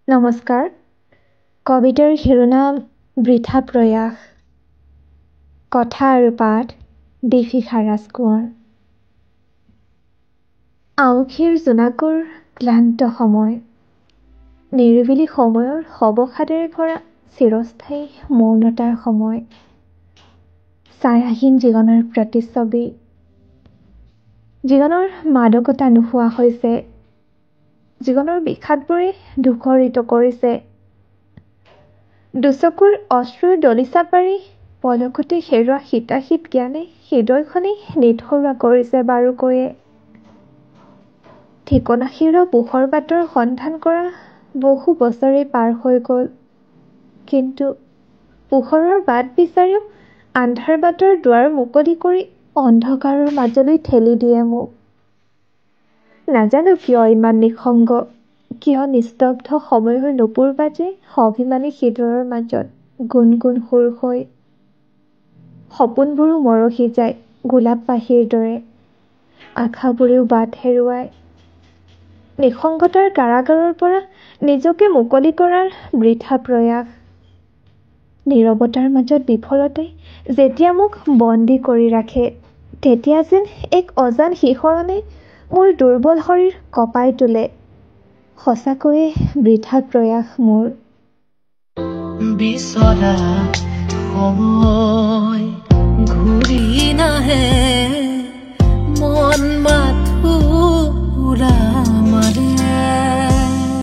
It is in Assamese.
নমস্কাৰ। কবিতাৰ শিৰোনাম বৃথা প্ৰয়াস। কথা আৰু পাঠ দীপশিখা ৰাজকোঁৱৰ। আঁউসীৰ জোনাকৰ ক্লান্ত সময়, নিৰিবিলি সময়ৰ সৱসাদেৰে ভৰা চিৰস্থায়ী মৌনতাৰ সময়, ছায়াহীন জীৱনৰ প্ৰতিচ্ছবি। জীৱনৰ মাদকতা নোহোৱা হৈছে, জীৱনৰ বিষাদবোৰে ধূসৰিত কৰিছে। দুচকুৰ অশ্ৰুৰ দলিচা পাৰি পলকতে হেৰুৱা হিতাহিত জ্ঞানে হৃদয়খনেই নিথৰুৱা কৰিছে বাৰুকৈয়ে। ঠিকনাহীন পোহৰ বাটৰ সন্ধান কৰা বহু বছৰেই পাৰ হৈ গ'ল, কিন্তু পোহৰৰ বাট বিচাৰিও আন্ধাৰ বাটৰ দুৱাৰ মুকলি কৰি অন্ধকাৰৰ মাজলৈ ঠেলি দিয়ে মোক। নাজানো কিয় ইমান নিঃসংগ, কিয় নিস্তব্ধ সময়ৰ নুপুৰ বাজে অভিমানী হৃদয়ৰ মাজত গুণগুণ সুৰ হৈ। সপোনবোৰো মৰহি যায় গোলাপ পাহিৰ দৰে, আশাবোৰেও বাট হেৰুৱায়। নিঃসংগতাৰ কাৰাগাৰৰ পৰা নিজকে মুকলি কৰাৰ বৃথা প্ৰয়াস। নীৰৱতাৰ মাজত বিফলতাই যেতিয়া মোক বন্দী কৰি ৰাখে, তেতিয়া যেন এক অজান শিহৰণে মোৰ দুৰ্বল শৰীৰ কঁপাই তোলে। সঁচাকৈয়ে বৃথা প্ৰয়াস মোৰ। বিচৰা সময়